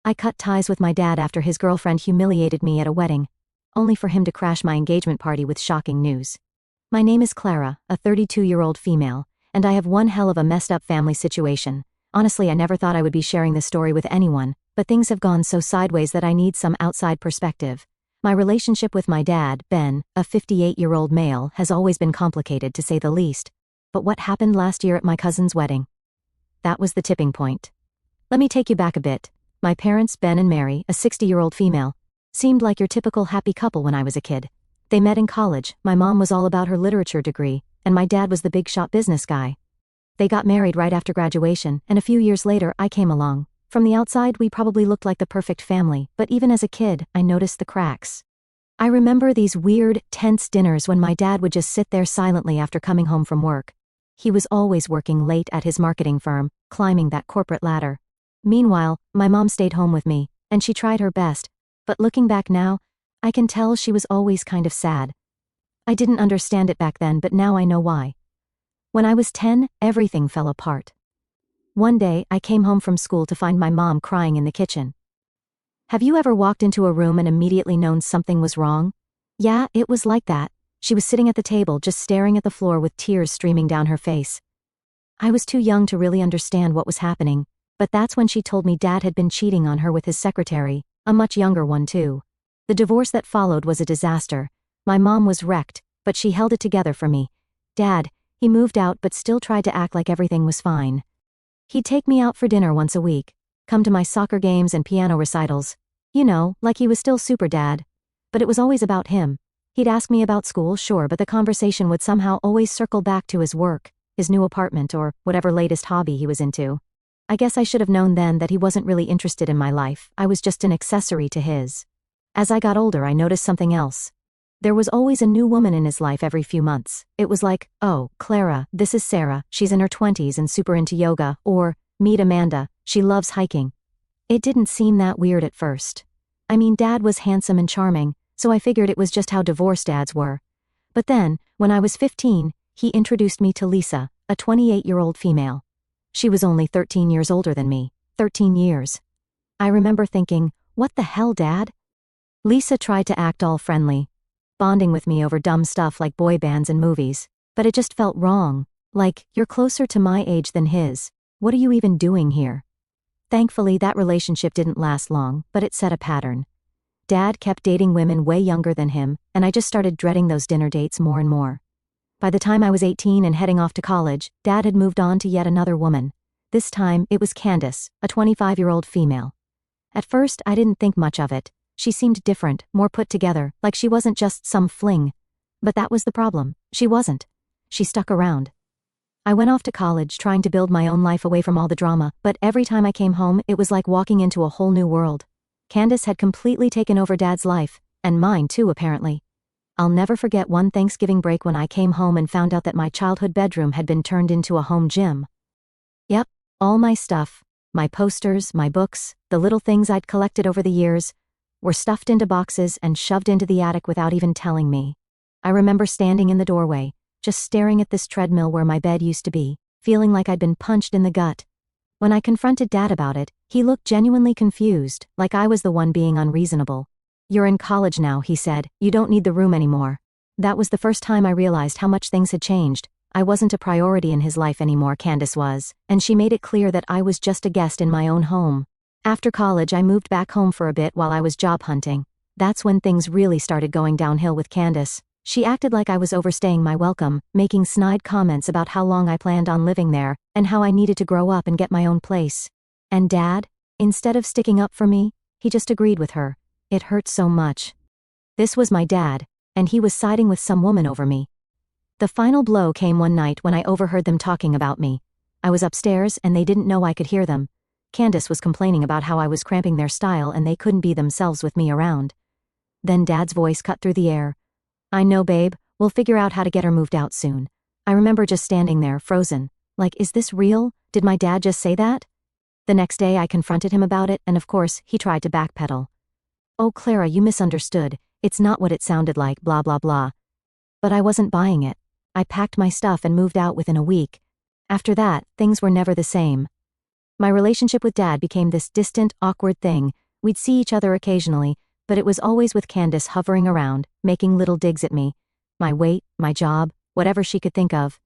I cut ties with my dad after his girlfriend humiliated me at a wedding, only for him to crash my engagement party with shocking news. My name is Clara, a 32-year-old female, and I have one hell of a messed up family situation. Honestly, I never thought I would be sharing this story with anyone, but things have gone so sideways that I need some outside perspective. My relationship with my dad, Ben, a 58-year-old male, has always been complicated to say the least. But what happened last year at my cousin's wedding? That was the tipping point. Let me take you back a bit. My parents, Ben and Mary, a 60-year-old female, seemed like your typical happy couple when I was a kid. They met in college. My mom was all about her literature degree, and my dad was the big shot business guy. They got married right after graduation, and a few years later I came along. From the outside we probably looked like the perfect family, but even as a kid, I noticed the cracks. I remember these weird, tense dinners when my dad would just sit there silently after coming home from work. He was always working late at his marketing firm, climbing that corporate ladder. Meanwhile, my mom stayed home with me, and she tried her best, but looking back now, I can tell she was always kind of sad. I didn't understand it back then, but now I know why. When I was 10, everything fell apart. One day, I came home from school to find my mom crying in the kitchen. Have you ever walked into a room and immediately known something was wrong? Yeah, it was like that. She was sitting at the table just staring at the floor with tears streaming down her face. I was too young to really understand what was happening, but that's when she told me Dad had been cheating on her with his secretary, a much younger one too. The divorce that followed was a disaster. My mom was wrecked, but she held it together for me. Dad, he moved out but still tried to act like everything was fine. He'd take me out for dinner once a week, come to my soccer games and piano recitals. You know, like he was still super dad. But it was always about him. He'd ask me about school, sure, but the conversation would somehow always circle back to his work, his new apartment, or whatever latest hobby he was into. I guess I should have known then that he wasn't really interested in my life. I was just an accessory to his. As I got older, I noticed something else. There was always a new woman in his life every few months. It was like, oh, Clara, this is Sarah, she's in her 20s and super into yoga, or, meet Amanda, she loves hiking. It didn't seem that weird at first. I mean, Dad was handsome and charming, so I figured it was just how divorced dads were. But then, when I was 15, he introduced me to Lisa, a 28-year-old female. She was only 13 years older than me. 13 years. I remember thinking, what the hell, Dad? Lisa tried to act all friendly, bonding with me over dumb stuff like boy bands and movies, but it just felt wrong. Like, you're closer to my age than his. What are you even doing here? Thankfully, that relationship didn't last long, but it set a pattern. Dad kept dating women way younger than him, and I just started dreading those dinner dates more and more. By the time I was 18 and heading off to college, Dad had moved on to yet another woman. This time, it was Candace, a 25-year-old female. At first, I didn't think much of it. She seemed different, more put together, like she wasn't just some fling. But that was the problem. She wasn't. She stuck around. I went off to college trying to build my own life away from all the drama, but every time I came home, it was like walking into a whole new world. Candace had completely taken over Dad's life, and mine too, apparently. I'll never forget one Thanksgiving break when I came home and found out that my childhood bedroom had been turned into a home gym. Yep, all my stuff, my posters, my books, the little things I'd collected over the years, were stuffed into boxes and shoved into the attic without even telling me. I remember standing in the doorway, just staring at this treadmill where my bed used to be, feeling like I'd been punched in the gut. When I confronted Dad about it, he looked genuinely confused, like I was the one being unreasonable. You're in college now, he said, you don't need the room anymore. That was the first time I realized how much things had changed. I wasn't a priority in his life anymore, Candace was, and she made it clear that I was just a guest in my own home. After college, I moved back home for a bit while I was job hunting. That's when things really started going downhill with Candace. She acted like I was overstaying my welcome, making snide comments about how long I planned on living there, and how I needed to grow up and get my own place. And Dad, instead of sticking up for me, he just agreed with her. It hurt so much. This was my dad, and he was siding with some woman over me. The final blow came one night when I overheard them talking about me. I was upstairs and they didn't know I could hear them. Candace was complaining about how I was cramping their style and they couldn't be themselves with me around. Then Dad's voice cut through the air. I know, babe, we'll figure out how to get her moved out soon. I remember just standing there, frozen. Like, is this real? Did my dad just say that? The next day I confronted him about it, and of course, he tried to backpedal. Oh, Clara, you misunderstood. It's not what it sounded like, blah blah blah. But I wasn't buying it. I packed my stuff and moved out within a week. After that, things were never the same. My relationship with Dad became this distant, awkward thing. We'd see each other occasionally, but it was always with Candace hovering around, making little digs at me. My weight, my job, whatever she could think of.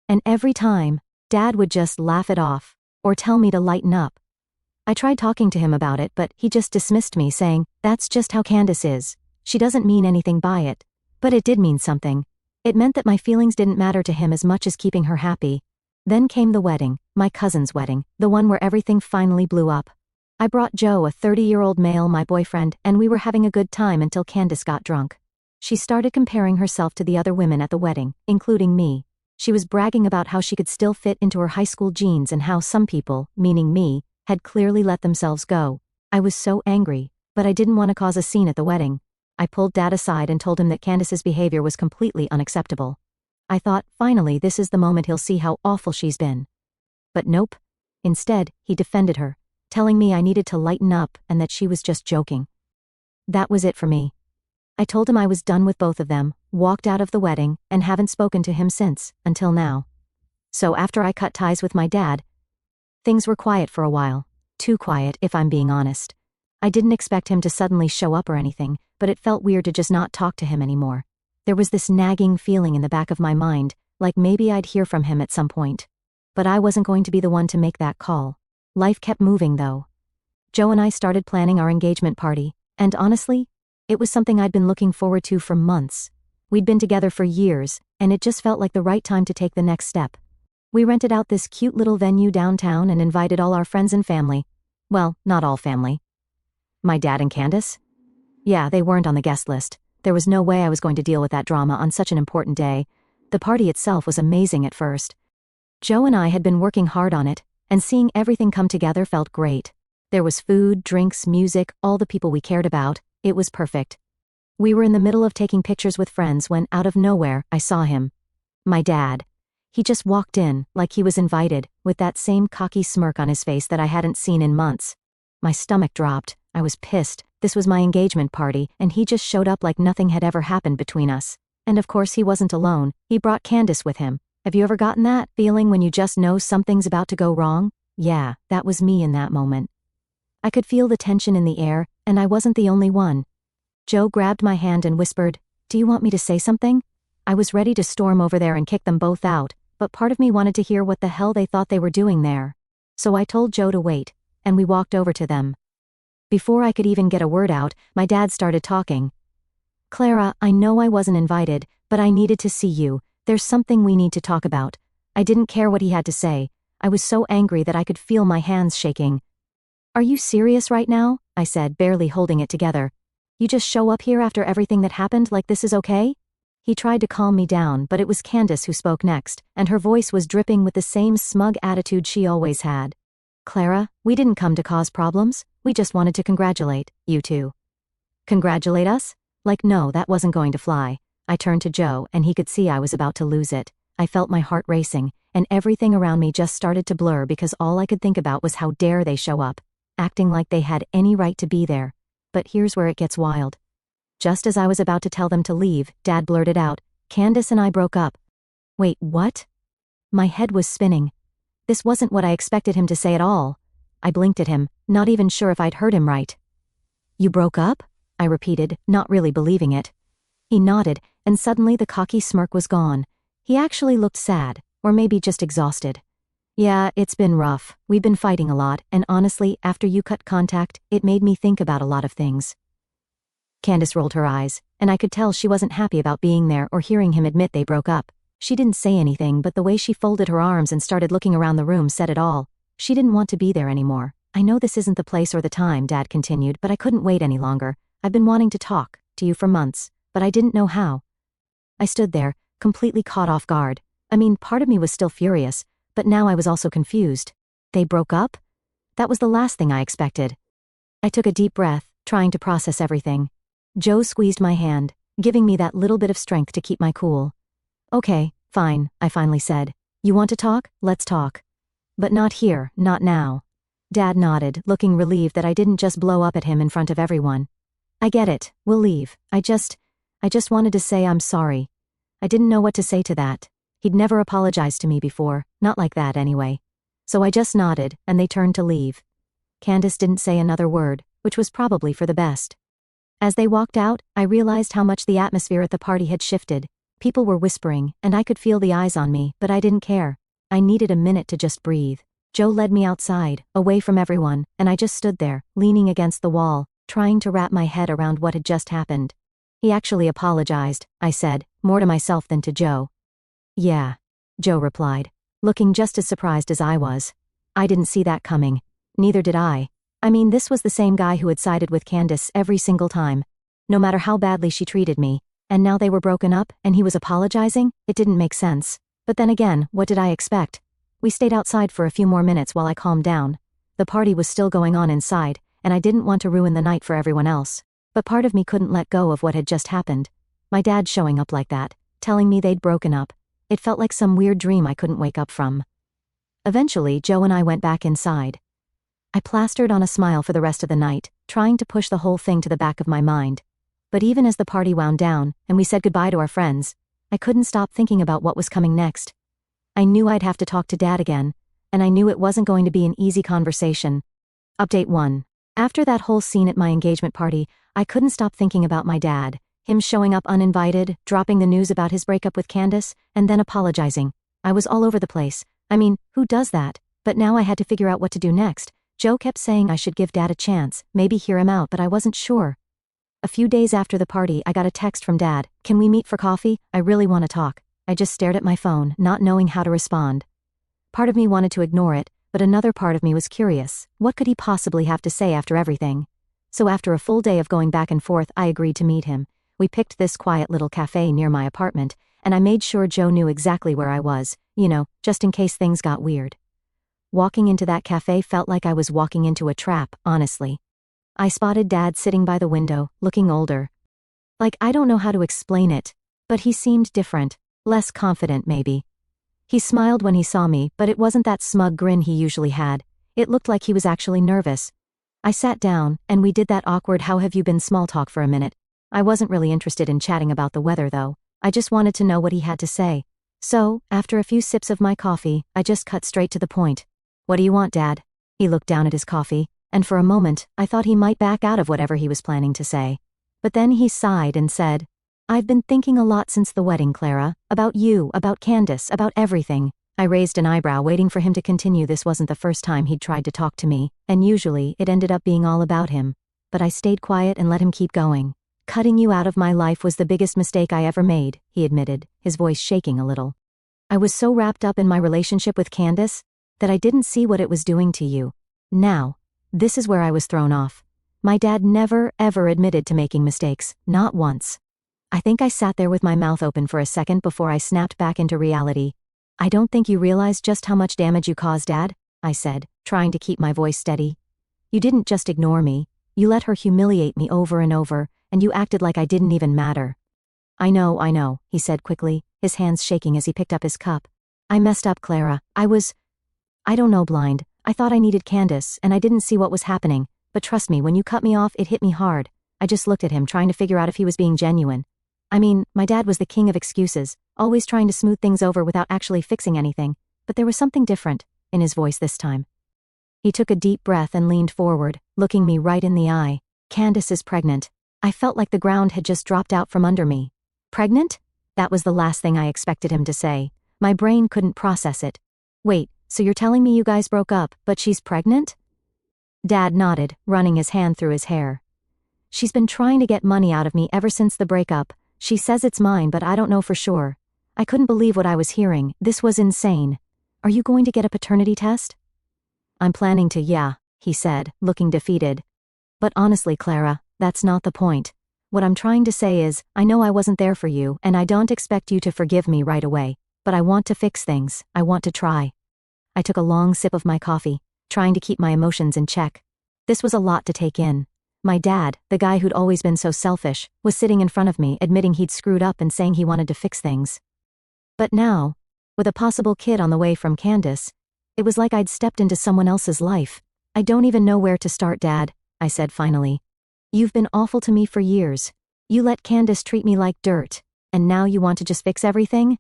And every time, Dad would just laugh it off, or tell me to lighten up. I tried talking to him about it, but he just dismissed me, saying, "That's just how Candace is. She doesn't mean anything by it." But it did mean something. It meant that my feelings didn't matter to him as much as keeping her happy. Then came the wedding, my cousin's wedding, the one where everything finally blew up. I brought Joe, a 30-year-old male, my boyfriend, and we were having a good time until Candace got drunk. She started comparing herself to the other women at the wedding, including me. She was bragging about how she could still fit into her high school jeans and how some people, meaning me, had clearly let themselves go. I was so angry, but I didn't want to cause a scene at the wedding. I pulled Dad aside and told him that Candace's behavior was completely unacceptable. I thought, finally, this is the moment he'll see how awful she's been. But nope. Instead, he defended her, telling me I needed to lighten up and that she was just joking. That was it for me. I told him I was done with both of them, walked out of the wedding, and haven't spoken to him since, until now. So after I cut ties with my dad, things were quiet for a while. Too quiet, if I'm being honest. I didn't expect him to suddenly show up or anything, but it felt weird to just not talk to him anymore. There was this nagging feeling in the back of my mind, like maybe I'd hear from him at some point. But I wasn't going to be the one to make that call. Life kept moving, though. Joe and I started planning our engagement party, and honestly, it was something I'd been looking forward to for months. We'd been together for years, and it just felt like the right time to take the next step. We rented out this cute little venue downtown and invited all our friends and family. Well, not all family. My dad and Candace? Yeah, they weren't on the guest list. There was no way I was going to deal with that drama on such an important day. The party itself was amazing at first. Joe and I had been working hard on it, and seeing everything come together felt great. There was food, drinks, music, all the people we cared about. It was perfect. We were in the middle of taking pictures with friends when, out of nowhere, I saw him. My dad. He just walked in, like he was invited, with that same cocky smirk on his face that I hadn't seen in months. My stomach dropped. I was pissed. This was my engagement party, and he just showed up like nothing had ever happened between us. And of course he wasn't alone. He brought Candace with him. Have you ever gotten that feeling when you just know something's about to go wrong? Yeah, that was me in that moment. I could feel the tension in the air, and I wasn't the only one. Joe grabbed my hand and whispered, "Do you want me to say something?" I was ready to storm over there and kick them both out, but part of me wanted to hear what the hell they thought they were doing there. So I told Joe to wait, and we walked over to them. Before I could even get a word out, my dad started talking. "Clara, I know I wasn't invited, but I needed to see you. There's something we need to talk about." I didn't care what he had to say. I was so angry that I could feel my hands shaking. "Are you serious right now?" I said, barely holding it together. "You just show up here after everything that happened like this is okay?" He tried to calm me down, but it was Candace who spoke next, and her voice was dripping with the same smug attitude she always had. "Clara, we didn't come to cause problems. We just wanted to congratulate you two." "Congratulate us?" Like, no, that wasn't going to fly. I turned to Joe, and he could see I was about to lose it. I felt my heart racing, and everything around me just started to blur because all I could think about was how dare they show up, acting like they had any right to be there. But here's where it gets wild. Just as I was about to tell them to leave, Dad blurted out, "Candace and I broke up." Wait, what? My head was spinning. This wasn't what I expected him to say at all. I blinked at him, not even sure if I'd heard him right. "You broke up?" I repeated, not really believing it. He nodded, and suddenly the cocky smirk was gone. He actually looked sad, or maybe just exhausted. "Yeah, it's been rough. We've been fighting a lot, and honestly, after you cut contact, it made me think about a lot of things." Candace rolled her eyes, and I could tell she wasn't happy about being there or hearing him admit they broke up. She didn't say anything, but the way she folded her arms and started looking around the room said it all. She didn't want to be there anymore. "I know this isn't the place or the time," Dad continued, "but I couldn't wait any longer. I've been wanting to talk to you for months, but I didn't know how." I stood there, completely caught off guard. I mean, part of me was still furious, but now I was also confused. They broke up? That was the last thing I expected. I took a deep breath, trying to process everything. Joe squeezed my hand, giving me that little bit of strength to keep my cool. "Okay, fine," I finally said. "You want to talk? Let's talk. But not here, not now." Dad nodded, looking relieved that I didn't just blow up at him in front of everyone. "I get it. We'll leave. I just wanted to say I'm sorry." I didn't know what to say to that. He'd never apologized to me before, not like that anyway. So I just nodded, and they turned to leave. Candace didn't say another word, which was probably for the best. As they walked out, I realized how much the atmosphere at the party had shifted. People were whispering, and I could feel the eyes on me, but I didn't care. I needed a minute to just breathe. Joe led me outside, away from everyone, and I just stood there, leaning against the wall, trying to wrap my head around what had just happened. He actually apologized, I said, more to myself than to Joe. Yeah, Joe replied, looking just as surprised as I was. I didn't see that coming. Neither did I. I mean, this was the same guy who had sided with Candace every single time, no matter how badly she treated me, and now they were broken up, and he was apologizing? It didn't make sense. But then again, what did I expect? We stayed outside for a few more minutes while I calmed down. The party was still going on inside, and I didn't want to ruin the night for everyone else. But part of me couldn't let go of what had just happened. My dad showing up like that, telling me they'd broken up. It felt like some weird dream I couldn't wake up from. Eventually, Joe and I went back inside. I plastered on a smile for the rest of the night, trying to push the whole thing to the back of my mind. But even as the party wound down, and we said goodbye to our friends, I couldn't stop thinking about what was coming next. I knew I'd have to talk to Dad again, and I knew it wasn't going to be an easy conversation. Update 1. After that whole scene at my engagement party, I couldn't stop thinking about my dad, him showing up uninvited, dropping the news about his breakup with Candace, and then apologizing. I was all over the place. I mean, who does that? But now I had to figure out what to do next. Joe kept saying I should give Dad a chance, maybe hear him out, but I wasn't sure. A few days after the party, I got a text from Dad. Can we meet for coffee? I really want to talk. I just stared at my phone, not knowing how to respond. Part of me wanted to ignore it, but another part of me was curious. What could he possibly have to say after everything? So after a full day of going back and forth, I agreed to meet him. We picked this quiet little cafe near my apartment, and I made sure Joe knew exactly where I was, just in case things got weird. Walking into that cafe felt like I was walking into a trap, honestly. I spotted Dad sitting by the window, looking older. Like, I don't know how to explain it, but he seemed different, less confident maybe. He smiled when he saw me, but it wasn't that smug grin he usually had. It looked like he was actually nervous. I sat down, and we did that awkward "how have you been" small talk for a minute. I wasn't really interested in chatting about the weather though. I just wanted to know what he had to say. So, after a few sips of my coffee, I just cut straight to the point. What do you want, Dad? He looked down at his coffee, and for a moment, I thought he might back out of whatever he was planning to say. But then he sighed and said, I've been thinking a lot since the wedding, Clara. About you, about Candace, about everything. I raised an eyebrow, waiting for him to continue. This wasn't the first time he'd tried to talk to me, and usually, it ended up being all about him. But I stayed quiet and let him keep going. Cutting you out of my life was the biggest mistake I ever made, he admitted, his voice shaking a little. I was so wrapped up in my relationship with Candace that I didn't see what it was doing to you. Now, this is where I was thrown off. My dad never, ever admitted to making mistakes, not once. I think I sat there with my mouth open for a second before I snapped back into reality. I don't think you realize just how much damage you caused, Dad, I said, trying to keep my voice steady. You didn't just ignore me. You let her humiliate me over and over, and you acted like I didn't even matter. I know, he said quickly, his hands shaking as he picked up his cup. I messed up, Clara. I don't know, blind. I thought I needed Candace, and I didn't see what was happening, but trust me, when you cut me off, it hit me hard. I just looked at him, trying to figure out if he was being genuine. I mean, my dad was the king of excuses, always trying to smooth things over without actually fixing anything, but there was something different in his voice this time. He took a deep breath and leaned forward, looking me right in the eye. Candace is pregnant. I felt like the ground had just dropped out from under me. Pregnant? That was the last thing I expected him to say. My brain couldn't process it. Wait, so you're telling me you guys broke up, but she's pregnant? Dad nodded, running his hand through his hair. She's been trying to get money out of me ever since the breakup. She says it's mine, but I don't know for sure. I couldn't believe what I was hearing. This was insane. Are you going to get a paternity test? I'm planning to, yeah, he said, looking defeated. But honestly, Clara, that's not the point. What I'm trying to say is, I know I wasn't there for you, and I don't expect you to forgive me right away. But I want to fix things. I want to try. I took a long sip of my coffee, trying to keep my emotions in check. This was a lot to take in. My dad, the guy who'd always been so selfish, was sitting in front of me, admitting he'd screwed up and saying he wanted to fix things. But now, with a possible kid on the way from Candace, it was like I'd stepped into someone else's life. I don't even know where to start, Dad, I said finally. You've been awful to me for years. You let Candace treat me like dirt, and now you want to just fix everything?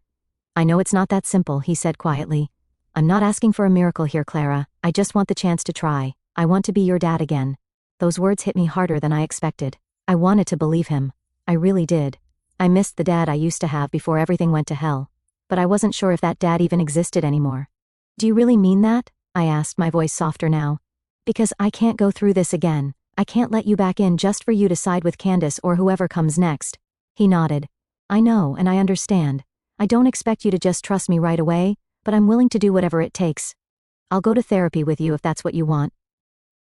I know it's not that simple, he said quietly. I'm not asking for a miracle here, Clara. I just want the chance to try. I want to be your dad again. Those words hit me harder than I expected. I wanted to believe him. I really did. I missed the dad I used to have before everything went to hell. But I wasn't sure if that dad even existed anymore. Do you really mean that? I asked, my voice softer now. Because I can't go through this again. I can't let you back in just for you to side with Candace or whoever comes next. He nodded. I know, and I understand. I don't expect you to just trust me right away, but I'm willing to do whatever it takes. I'll go to therapy with you if that's what you want.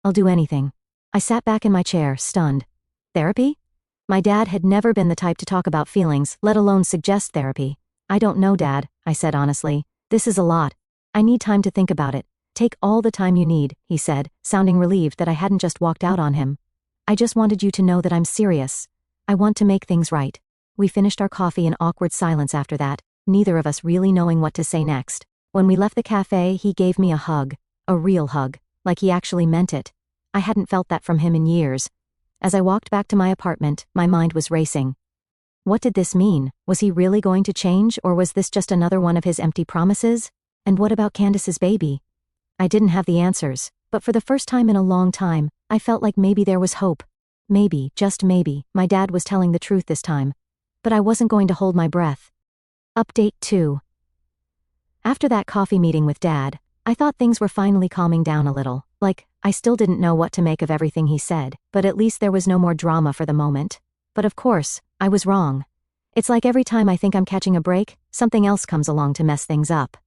I'll do anything. I sat back in my chair, stunned. Therapy? My dad had never been the type to talk about feelings, let alone suggest therapy. I don't know, Dad, I said honestly. This is a lot. I need time to think about it. Take all the time you need, he said, sounding relieved that I hadn't just walked out on him. I just wanted you to know that I'm serious. I want to make things right. We finished our coffee in awkward silence after that, neither of us really knowing what to say next. When we left the cafe, he gave me a hug. A real hug. Like he actually meant it. I hadn't felt that from him in years. As I walked back to my apartment, my mind was racing. What did this mean? Was he really going to change, or was this just another one of his empty promises? And what about Candace's baby? I didn't have the answers, but for the first time in a long time, I felt like maybe there was hope. Maybe, just maybe, my dad was telling the truth this time. But I wasn't going to hold my breath. Update 2. After that coffee meeting with Dad, I thought things were finally calming down a little. Like, I still didn't know what to make of everything he said, but at least there was no more drama for the moment. But of course, I was wrong. It's like every time I think I'm catching a break, something else comes along to mess things up.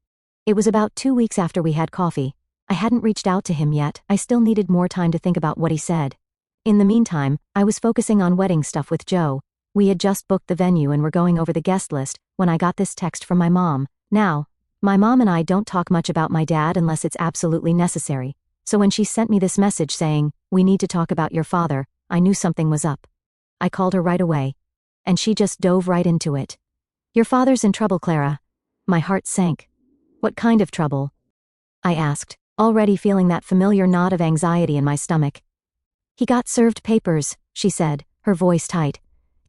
It was about 2 weeks after we had coffee. I hadn't reached out to him yet, I still needed more time to think about what he said. In the meantime, I was focusing on wedding stuff with Joe. We had just booked the venue and were going over the guest list when I got this text from my mom. Now, my mom and I don't talk much about my dad unless it's absolutely necessary. So when she sent me this message saying, "We need to talk about your father," I knew something was up. I called her right away. And she just dove right into it. "Your father's in trouble, Clara." My heart sank. "What kind of trouble?" I asked, already feeling that familiar knot of anxiety in my stomach. "He got served papers," she said, her voice tight.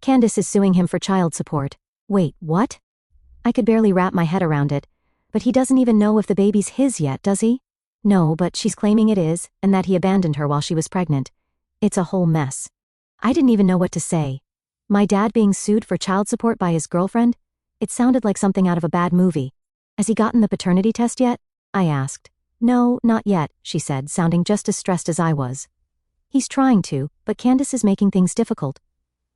"Candace is suing him for child support." Wait, what? I could barely wrap my head around it. But he doesn't even know if the baby's his yet, does he? No, but she's claiming it is, and that he abandoned her while she was pregnant. It's a whole mess. I didn't even know what to say. My dad being sued for child support by his girlfriend? It sounded like something out of a bad movie. Has he gotten the paternity test yet? I asked. No, not yet, she said, sounding just as stressed as I was. He's trying to, but Candace is making things difficult.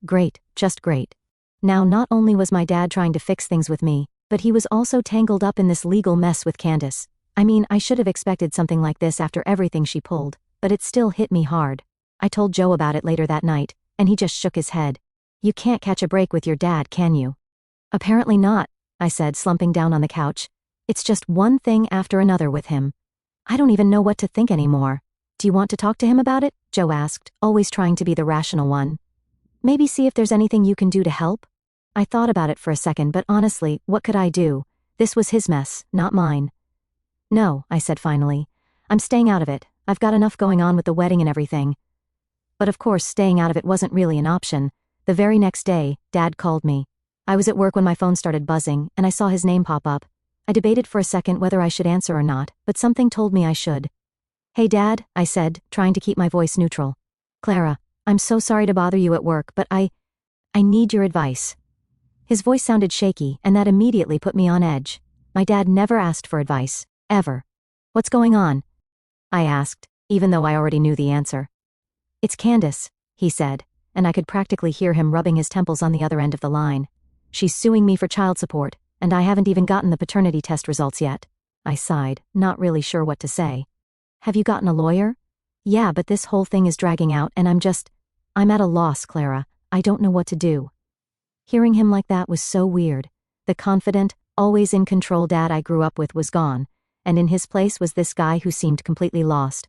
Great, just great. Now not only was my dad trying to fix things with me, but he was also tangled up in this legal mess with Candace. I mean, I should have expected something like this after everything she pulled, but it still hit me hard. I told Joe about it later that night, and he just shook his head. You can't catch a break with your dad, can you? Apparently not, I said, slumping down on the couch. It's just one thing after another with him. I don't even know what to think anymore. Do you want to talk to him about it? Joe asked, always trying to be the rational one. Maybe see if there's anything you can do to help? I thought about it for a second, but honestly, what could I do? This was his mess, not mine. No, I said finally. I'm staying out of it. I've got enough going on with the wedding and everything. But of course, staying out of it wasn't really an option. The very next day, Dad called me. I was at work when my phone started buzzing, and I saw his name pop up. I debated for a second whether I should answer or not, but something told me I should. Hey Dad, I said, trying to keep my voice neutral. Clara, I'm so sorry to bother you at work, but I need your advice. His voice sounded shaky, and that immediately put me on edge. My dad never asked for advice. Ever. What's going on? I asked, even though I already knew the answer. It's Candace, he said, and I could practically hear him rubbing his temples on the other end of the line. She's suing me for child support, and I haven't even gotten the paternity test results yet. I sighed, not really sure what to say. Have you gotten a lawyer? Yeah, but this whole thing is dragging out, and I'm at a loss, Clara. I don't know what to do. Hearing him like that was so weird. The confident, always in control dad I grew up with was gone, and in his place was this guy who seemed completely lost.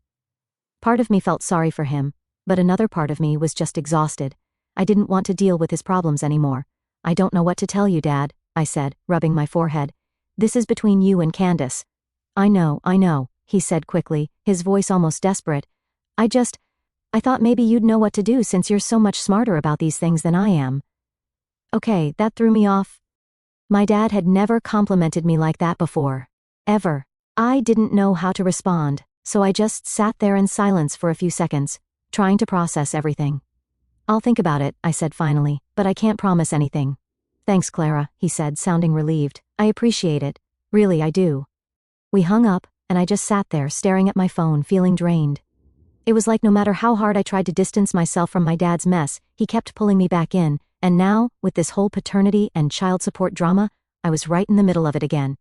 Part of me felt sorry for him, but another part of me was just exhausted. I didn't want to deal with his problems anymore. I don't know what to tell you, Dad, I said, rubbing my forehead. This is between you and Candace. I know, he said quickly, his voice almost desperate. I thought maybe you'd know what to do since you're so much smarter about these things than I am. Okay, that threw me off. My dad had never complimented me like that before. Ever. I didn't know how to respond, so I just sat there in silence for a few seconds, trying to process everything. I'll think about it, I said finally, but I can't promise anything. Thanks, Clara, he said, sounding relieved. I appreciate it. Really, I do. We hung up, and I just sat there staring at my phone, feeling drained. It was like no matter how hard I tried to distance myself from my dad's mess, he kept pulling me back in, and now, with this whole paternity and child support drama, I was right in the middle of it again.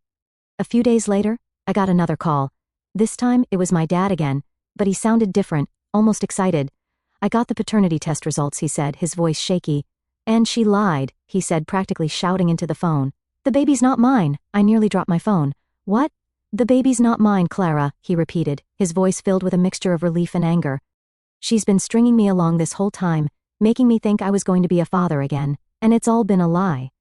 A few days later, I got another call. This time, it was my dad again, but he sounded different, almost excited. I got the paternity test results, he said, his voice shaky. And she lied, he said, practically shouting into the phone. The baby's not mine. I nearly dropped my phone. What? The baby's not mine, Clara, he repeated, his voice filled with a mixture of relief and anger. She's been stringing me along this whole time, making me think I was going to be a father again, and it's all been a lie.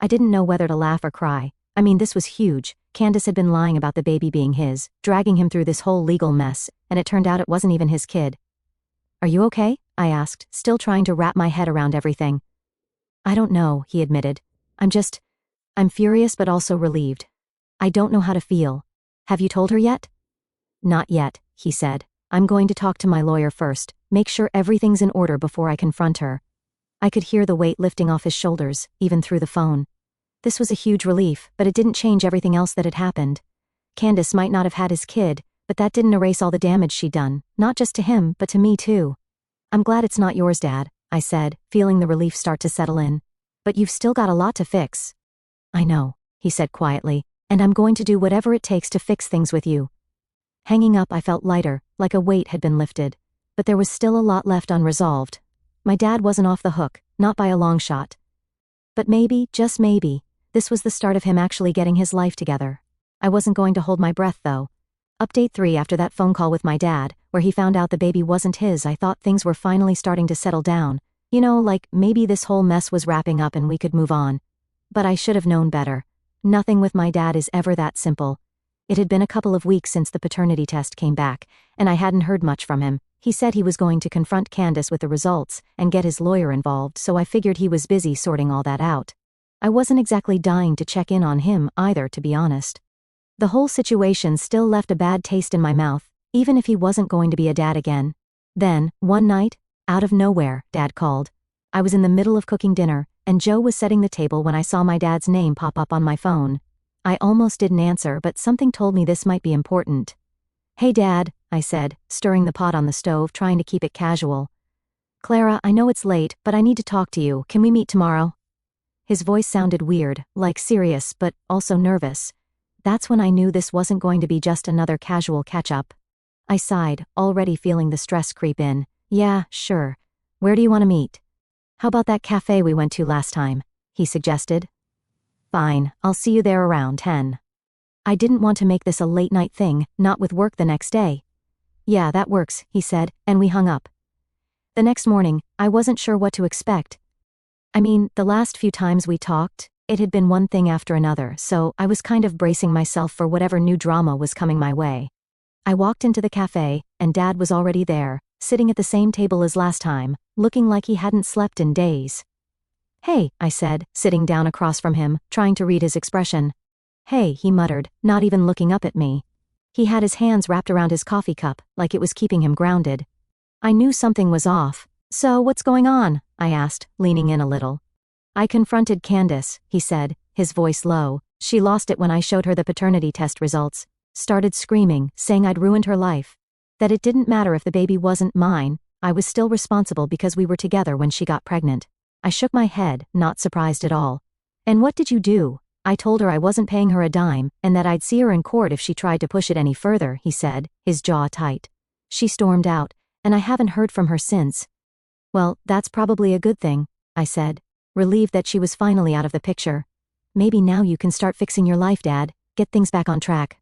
I didn't know whether to laugh or cry. I mean, this was huge. Candace had been lying about the baby being his, dragging him through this whole legal mess, and it turned out it wasn't even his kid. Are you okay? I asked, still trying to wrap my head around everything. I don't know, he admitted. I'm furious but also relieved. I don't know how to feel. Have you told her yet? Not yet, he said. I'm going to talk to my lawyer first, make sure everything's in order before I confront her. I could hear the weight lifting off his shoulders, even through the phone. This was a huge relief, but it didn't change everything else that had happened. Candace might not have had his kid, but that didn't erase all the damage she'd done, not just to him, but to me too. I'm glad it's not yours, Dad, I said, feeling the relief start to settle in. But you've still got a lot to fix. I know, he said quietly, and I'm going to do whatever it takes to fix things with you. Hanging up, I felt lighter, like a weight had been lifted. But there was still a lot left unresolved. My dad wasn't off the hook, not by a long shot. But maybe, just maybe, this was the start of him actually getting his life together. I wasn't going to hold my breath, though. Update 3: after that phone call with my dad, where he found out the baby wasn't his, I thought things were finally starting to settle down. You know, like maybe this whole mess was wrapping up and we could move on. But I should have known better. Nothing with my dad is ever that simple. It had been a couple of weeks since the paternity test came back, and I hadn't heard much from him. He said he was going to confront Candace with the results and get his lawyer involved, so I figured he was busy sorting all that out. I wasn't exactly dying to check in on him either, to be honest. The whole situation still left a bad taste in my mouth, even if he wasn't going to be a dad again. Then, one night, out of nowhere, Dad called. I was in the middle of cooking dinner, and Joe was setting the table when I saw my dad's name pop up on my phone. I almost didn't answer, but something told me this might be important. Hey, Dad, I said, stirring the pot on the stove, trying to keep it casual. Clara, I know it's late, but I need to talk to you. Can we meet tomorrow? His voice sounded weird, like serious, but also nervous. That's when I knew this wasn't going to be just another casual catch-up. I sighed, already feeling the stress creep in. Yeah, sure. Where do you want to meet? How about that cafe we went to last time? He suggested. Fine, I'll see you there around 10. I didn't want to make this a late-night thing, not with work the next day. Yeah, that works, he said, and we hung up. The next morning, I wasn't sure what to expect. I mean, the last few times we talked, it had been one thing after another, so I was kind of bracing myself for whatever new drama was coming my way. I walked into the cafe, and Dad was already there, sitting at the same table as last time, looking like he hadn't slept in days. Hey, I said, sitting down across from him, trying to read his expression. Hey, he muttered, not even looking up at me. He had his hands wrapped around his coffee cup, like it was keeping him grounded. I knew something was off. So what's going on? I asked, leaning in a little. I confronted Candace, he said, his voice low. She lost it when I showed her the paternity test results. Started screaming, saying I'd ruined her life. That it didn't matter if the baby wasn't mine, I was still responsible because we were together when she got pregnant. I shook my head, not surprised at all. And what did you do? I told her I wasn't paying her a dime, and that I'd see her in court if she tried to push it any further, he said, his jaw tight. She stormed out, and I haven't heard from her since. Well, that's probably a good thing, I said, relieved that she was finally out of the picture. Maybe now you can start fixing your life, Dad, get things back on track.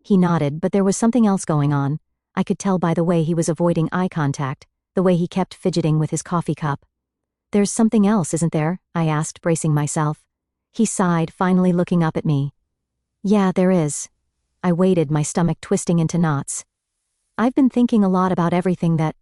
He nodded, but there was something else going on. I could tell by the way he was avoiding eye contact, the way he kept fidgeting with his coffee cup. There's something else, isn't there? I asked, bracing myself. He sighed, finally looking up at me. Yeah, there is. I waited, my stomach twisting into knots. I've been thinking a lot about everything that